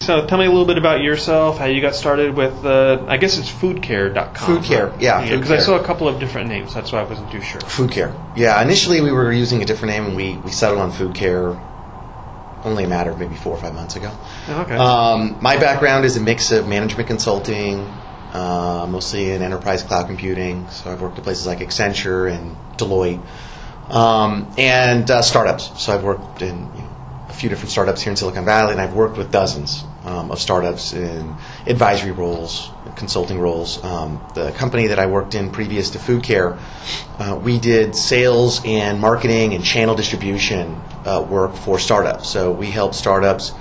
So tell me a little bit about yourself, how you got started with, I guess it's foodcare.com. FoodCare, right? yeah. Because I saw a couple of different names. That's why I wasn't too sure. FoodCare. Yeah, initially we were using a different name, and we settled on FoodCare only a matter of maybe 4 or 5 months ago. Okay. My background is a mix of management consulting, mostly in enterprise cloud computing. So I've worked at places like Accenture and Deloitte, and startups. So I've worked in a few different startups here in Silicon Valley, and I've worked with dozens of startups in advisory roles, consulting roles. The company that I worked in previous to FoodCare, we did sales and marketing and channel distribution work for startups. So we helped startups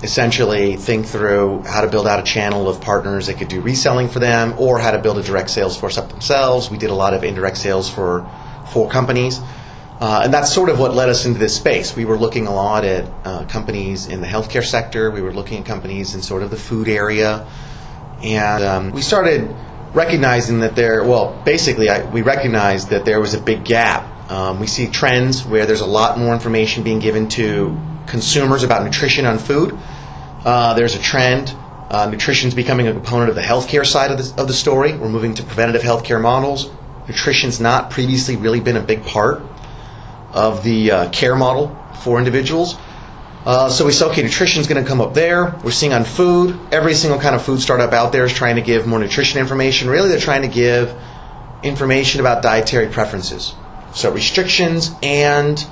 essentially think through how to build out a channel of partners that could do reselling for them, or how to build a direct sales force up themselves. We did a lot of indirect sales for companies. And that's sort of what led us into this space. We were looking a lot at companies in the healthcare sector. We were looking at companies in sort of the food area. And we started recognizing that we recognized that there was a big gap. We see trends where there's a lot more information being given to consumers about nutrition on food. There's a trend. Nutrition's becoming a component of the healthcare side of the story. We're moving to preventative healthcare models. Nutrition's not previously really been a big part of the care model for individuals. So we said, okay, nutrition's going to come up there. We're seeing on food, every single kind of food startup out there is trying to give more nutrition information. Really, they're trying to give information about dietary preferences. So restrictions and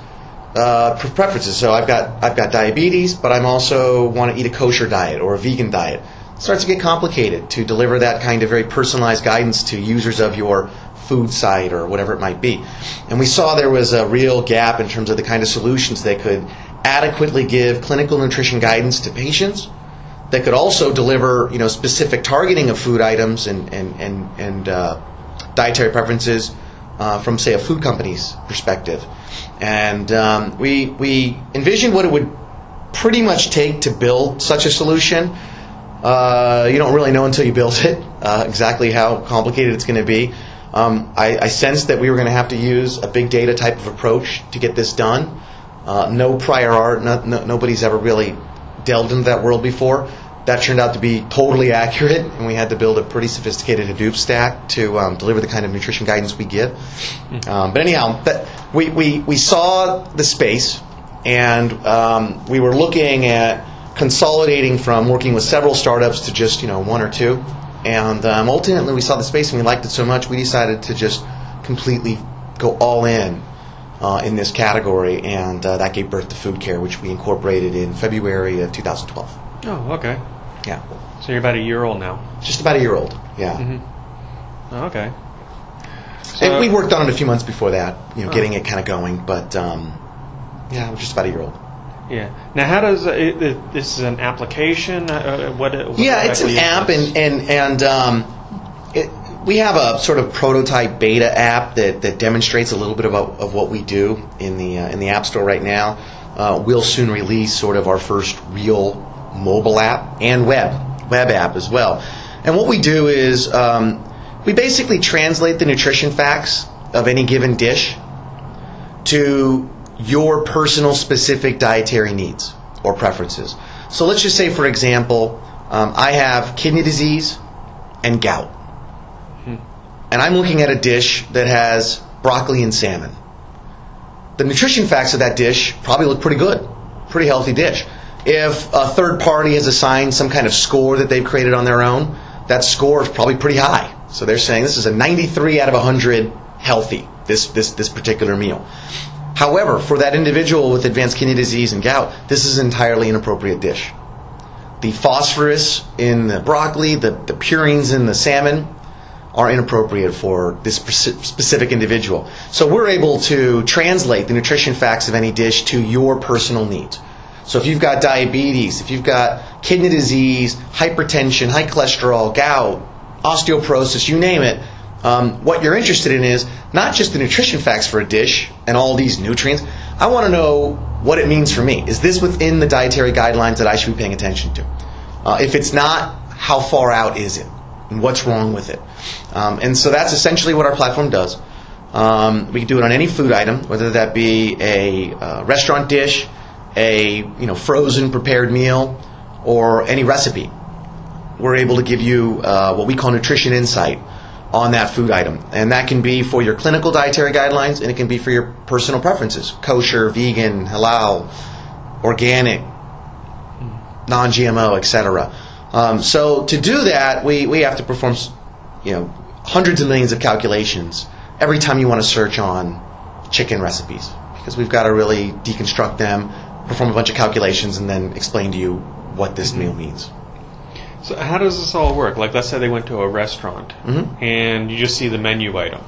preferences. So I've got diabetes, but I'm also want to eat a kosher diet or a vegan diet. It starts to get complicated to deliver that kind of very personalized guidance to users of your food site or whatever it might be. And we saw there was a real gap in terms of the kind of solutions that could adequately give clinical nutrition guidance to patients, that could also deliver specific targeting of food items and dietary preferences from, say, a food company's perspective. And we envisioned what it would pretty much take to build such a solution. You don't really know until you build it exactly how complicated it's going to be. I sensed that we were going to have to use a big data type of approach to get this done. No prior art, nobody's ever really delved into that world before. That turned out to be totally accurate, and we had to build a pretty sophisticated Hadoop stack to deliver the kind of nutrition guidance we give. But anyhow, we saw the space, and we were looking at consolidating from working with several startups to just one or two. And ultimately, we saw the space and we liked it so much, we decided to just completely go all in this category, and that gave birth to FoodCare, which we incorporated in February of 2012. Oh, okay. Yeah. So you're about a year old now? Just about a year old, yeah. Mm-hmm. Oh, okay. And we worked on it a few months before that, getting it kind of going, but yeah, we're just about a we old. Yeah. Now, how does this is an application? What it's an app, and we have a sort of prototype beta app that demonstrates a little bit of what we do in the App Store right now. We'll soon release sort of our first real mobile app and web app as well. And what we do is we basically translate the nutrition facts of any given dish to your personal specific dietary needs or preferences. So let's just say, for example, I have kidney disease and gout. And I'm looking at a dish that has broccoli and salmon. The nutrition facts of that dish probably look pretty good, pretty healthy dish. If a third party has assigned some kind of score that they've created on their own, that score is probably pretty high. So they're saying this is a 93 out of 100 healthy, this particular meal. However, for that individual with advanced kidney disease and gout, this is an entirely inappropriate dish. The phosphorus in the broccoli, the purines in the salmon are inappropriate for this specific individual. So we're able to translate the nutrition facts of any dish to your personal needs. So if you've got diabetes, if you've got kidney disease, hypertension, high cholesterol, gout, osteoporosis, you name it, what you're interested in is not just the nutrition facts for a dish and all these nutrients. I want to know what it means for me. Is this within the dietary guidelines that I should be paying attention to? If it's not, how far out is it? And what's wrong with it? And so that's essentially what our platform does. We can do it on any food item, whether that be a restaurant dish, a frozen prepared meal, or any recipe, we're able to give you what we call nutrition insight on that food item. And that can be for your clinical dietary guidelines, and it can be for your personal preferences: kosher, vegan, halal, organic, non-GMO, etc. So to do that, we have to perform, hundreds of millions of calculations every time you want to search on chicken recipes, because we've got to really deconstruct them, perform a bunch of calculations, and then explain to you what this meal means. So how does this all work? Like, let's say they went to a restaurant and you just see the menu item.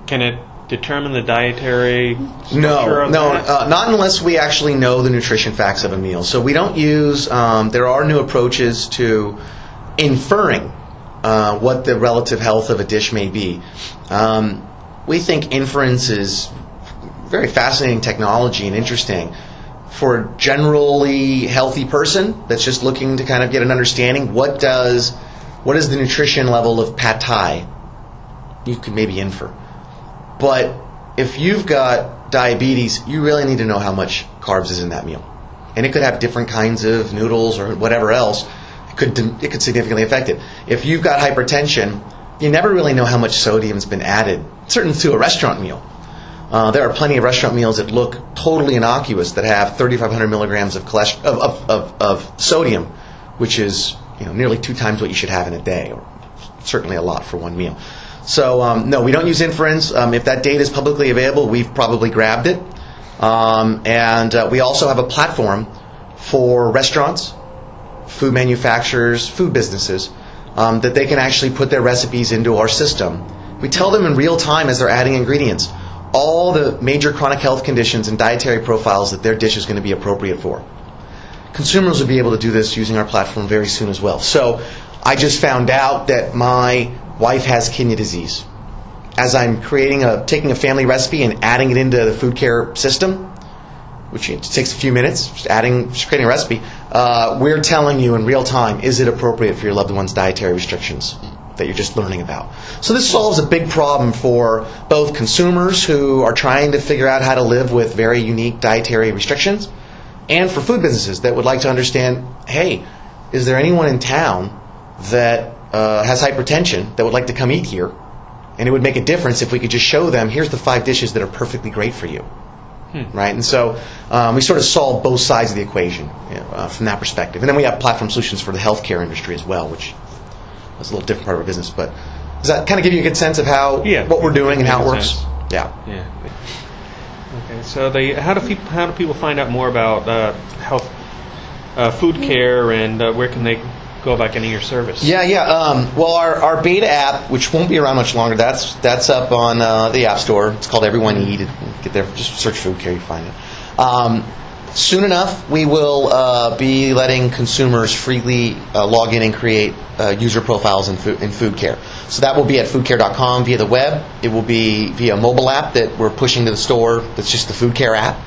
Can it determine the dietary structure of that? Not unless we actually know the nutrition facts of a meal. So we don't use, there are new approaches to inferring what the relative health of a dish may be. We think inference is very fascinating technology and interesting. For a generally healthy person that's just looking to kind of get an understanding, what is the nutrition level of pad thai? You could maybe infer. But if you've got diabetes, you really need to know how much carbs is in that meal. And it could have different kinds of noodles or whatever else. It could significantly affect it. If you've got hypertension, you never really know how much sodium's been added, certainly to a restaurant meal. There are plenty of restaurant meals that look totally innocuous that have 3,500 milligrams of sodium, which is nearly 2 times what you should have in a day, or certainly a lot for one meal. So no, we don't use inference. If that data is publicly available, we've probably grabbed it. And we also have a platform for restaurants, food manufacturers, food businesses, that they can actually put their recipes into our system. We tell them in real time as they're adding ingredients all the major chronic health conditions and dietary profiles that their dish is going to be appropriate for. Consumers will be able to do this using our platform very soon as well. So I just found out that my wife has kidney disease. As I'm taking a family recipe and adding it into the FoodCare system, which takes a few minutes, just creating a recipe, we're telling you in real time, is it appropriate for your loved one's dietary restrictions that you're just learning about. So this solves a big problem for both consumers who are trying to figure out how to live with very unique dietary restrictions, and for food businesses that would like to understand, hey, is there anyone in town that has hypertension that would like to come eat here? And it would make a difference if we could just show them, here's the 5 dishes that are perfectly great for you. Right? And so we sort of solve both sides of the equation from that perspective. And then we have platform solutions for the healthcare industry as well, which is a little different part of our business. But does that kind of give you a good sense of what we're doing and how it works? Sense. Yeah. Okay. So how do people find out more about health, FoodCare, and where can they go about getting your service? Well, our beta app, which won't be around much longer, that's up on the App Store. It's called Everyone Eat. Get there, just search FoodCare, you find it. Soon enough, we will be letting consumers freely log in and create user profiles in FoodCare. So that will be at foodcare.com via the web. It will be via a mobile app that we're pushing to the store. That's just the FoodCare app.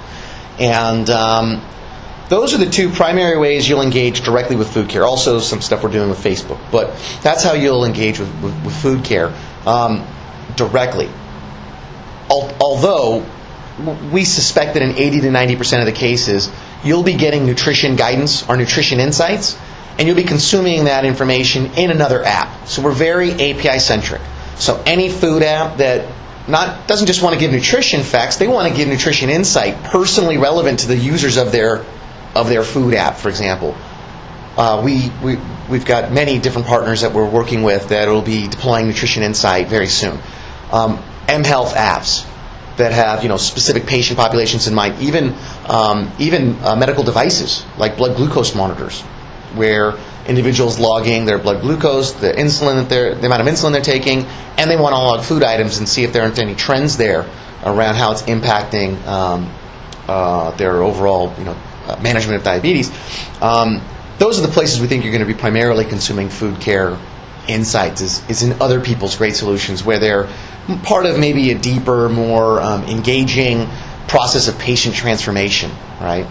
And those are the 2 primary ways you'll engage directly with FoodCare. Also, some stuff we're doing with Facebook. But that's how you'll engage with FoodCare directly. Although we suspect that in 80 to 90% of the cases, you'll be getting nutrition guidance or nutrition insights, and you'll be consuming that information in another app. So we're very API-centric. So any food app that doesn't just want to give nutrition facts, they want to give nutrition insight personally relevant to the users of their food app, for example. We've got many different partners that we're working with that will be deploying nutrition insight very soon. mHealth apps that have specific patient populations in mind, even medical devices like blood glucose monitors, where individuals logging their blood glucose, the insulin the amount of insulin they're taking, and they want to log food items and see if there aren't any trends there around how it's impacting their overall management of diabetes. Those are the places we think you're going to be primarily consuming FoodCare insights is in other people's great solutions, where they're part of maybe a deeper, more engaging process of patient transformation, right?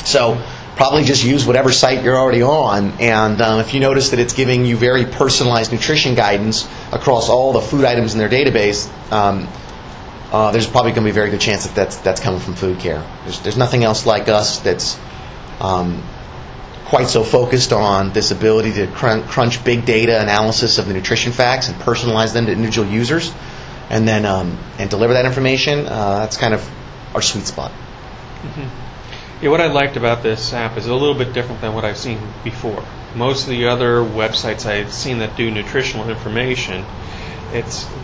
So probably just use whatever site you're already on, and if you notice that it's giving you very personalized nutrition guidance across all the food items in their database, there's probably going to be a very good chance that that's coming from FoodCare. There's nothing else like us that's quite so focused on this ability to crunch big data analysis of the nutrition facts and personalize them to individual users, and then and deliver that information. That's kind of our sweet spot. Yeah, what I liked about this app is a little bit different than what I've seen before. Most of the other websites I've seen that do nutritional information,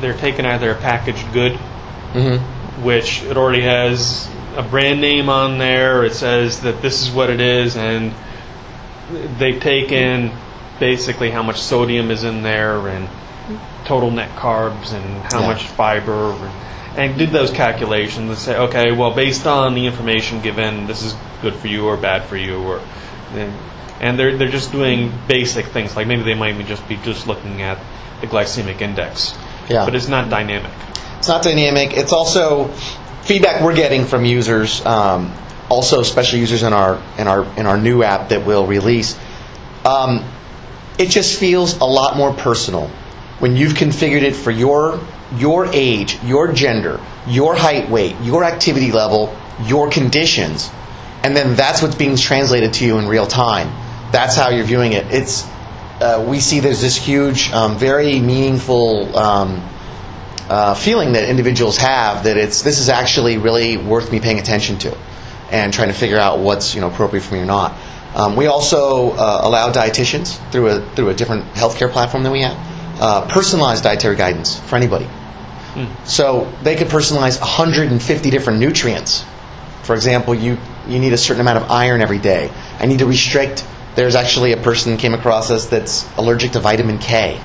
they're taking either a packaged good, which it already has a brand name on there. It says that this is what it is, and they've taken basically how much sodium is in there and total net carbs and how much fiber, and did those calculations and say, okay, well, based on the information given, this is good for you or bad for you, and they're just doing basic things, like maybe they might even just be looking at the glycemic index. Yeah. But it's not dynamic. It's not dynamic. It's also feedback we're getting from users, also special users in our new app that we'll release. It just feels a lot more personal when you've configured it for your age, your gender, your height, weight, your activity level, your conditions, and then that's what's being translated to you in real time. That's how you're viewing it. We see there's this huge, very meaningful feeling that individuals have that this is actually really worth me paying attention to and trying to figure out what's appropriate for me or not. We also allow dietitians through a different healthcare platform that we have, personalized dietary guidance for anybody. So they could personalize 150 different nutrients. For example, you need a certain amount of iron every day. I need to restrict. There's actually a person came across us that's allergic to vitamin K.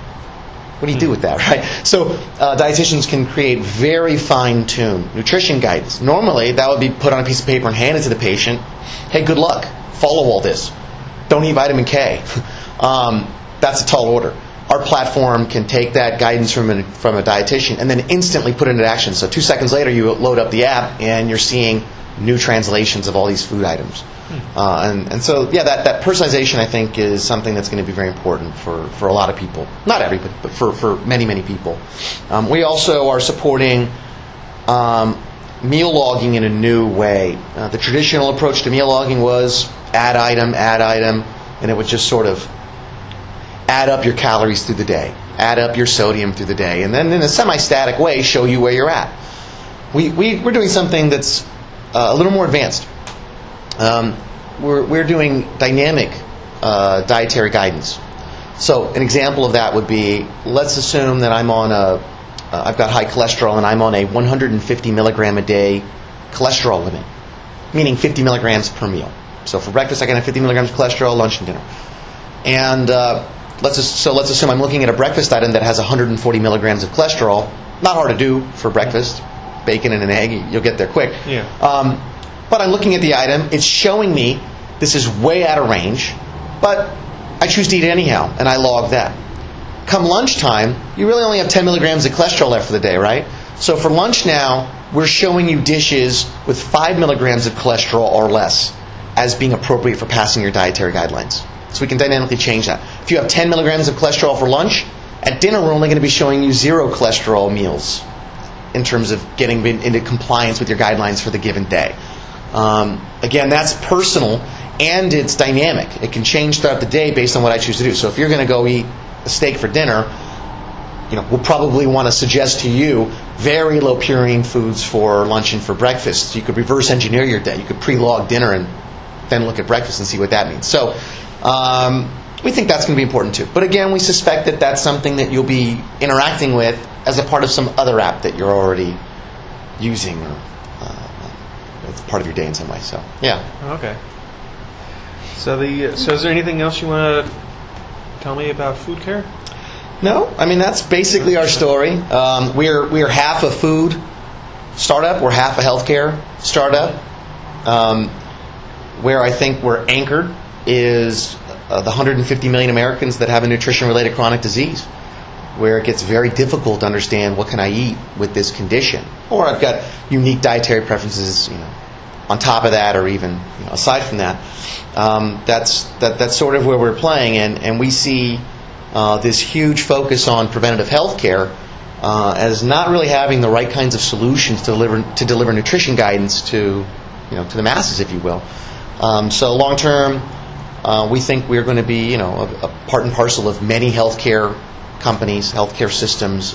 What do you do with that, right? So dietitians can create very fine-tuned nutrition guidance. Normally, that would be put on a piece of paper and handed to the patient. Hey, good luck. Follow all this. Don't eat vitamin K. That's a tall order. Our platform can take that guidance from a dietitian and then instantly put it into action. So 2 seconds later, you load up the app and you're seeing new translations of all these food items. And so, yeah, that personalization, I think, is something that's going to be very important for a lot of people. Not everybody, but for many, many people. We also are supporting meal logging in a new way. The traditional approach to meal logging was add item, and it would just sort of add up your calories through the day, add up your sodium through the day, and then in a semi-static way show you where you're at. We're doing something that's a little more advanced. We're doing dynamic dietary guidance. So an example of that would be, let's assume that I'm on I've got high cholesterol and I'm on a 150 milligram a day cholesterol limit, meaning 50 milligrams per meal. So for breakfast I can have 50 milligrams of cholesterol, lunch and dinner. And let's assume I'm looking at a breakfast item that has 140 milligrams of cholesterol. Not hard to do for breakfast. Bacon and an egg, you'll get there quick. Yeah. But I'm looking at the item. It's showing me this is way out of range, but I choose to eat it anyhow, and I log that. Come lunchtime, you really only have 10 milligrams of cholesterol left for the day, right? So for lunch now, we're showing you dishes with 5 milligrams of cholesterol or less as being appropriate for passing your dietary guidelines. So we can dynamically change that. If you have 10 milligrams of cholesterol for lunch, at dinner we're only going to be showing you 0 cholesterol meals in terms of getting into compliance with your guidelines for the given day. Again, that's personal and it's dynamic. It can change throughout the day based on what I choose to do. So if you're going to go eat a steak for dinner, we'll probably want to suggest to you very low purine foods for lunch and for breakfast. You could reverse engineer your day. You could pre-log dinner and then look at breakfast and see what that means. So we think that's going to be important too. But again, we suspect that that's something that you'll be interacting with as a part of some other app that you're already using, or it's part of your day in some way. So yeah. Okay. So is there anything else you want to tell me about FoodCare? No, I mean that's basically our story. We're half a food startup. We're half a healthcare startup. Where I think we're anchored is the 150 million Americans that have a nutrition-related chronic disease, where it gets very difficult to understand what can I eat with this condition, or I've got unique dietary preferences, on top of that, or even aside from that. That's sort of where we're playing, and we see this huge focus on preventative health care as not really having the right kinds of solutions to deliver nutrition guidance to the masses, if you will. So long term, we think we're going to be, a part and parcel of many healthcare companies, healthcare systems,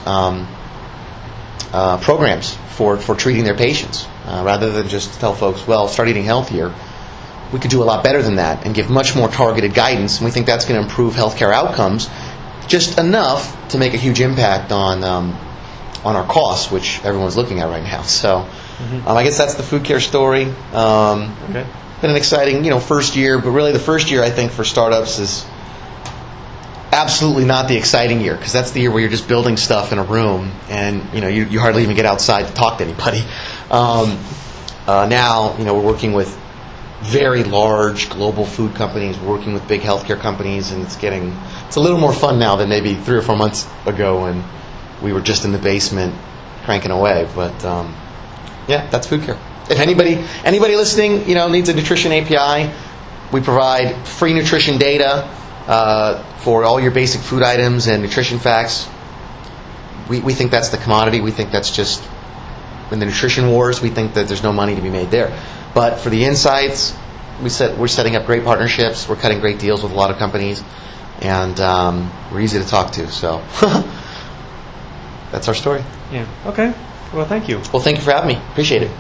programs for treating their patients. Rather than just tell folks, well, start eating healthier, we could do a lot better than that and give much more targeted guidance. And we think that's going to improve healthcare outcomes just enough to make a huge impact on our costs, which everyone's looking at right now. So I guess that's the food care story. Okay. Been an exciting, first year, but really the first year I think for startups is absolutely not the exciting year, because that's the year where you're just building stuff in a room and you hardly even get outside to talk to anybody. Now we're working with very large global food companies, we're working with big healthcare companies, and it's a little more fun now than maybe 3 or 4 months ago when we were just in the basement cranking away. But that's food care. If anybody listening, needs a nutrition API, we provide free nutrition data for all your basic food items and nutrition facts. We think that's the commodity. We think that's just in the nutrition wars. We think that there's no money to be made there. But for the insights, we're setting up great partnerships. We're cutting great deals with a lot of companies, and we're easy to talk to. So that's our story. Yeah. Okay. Well, thank you. Well, thank you for having me. Appreciate it.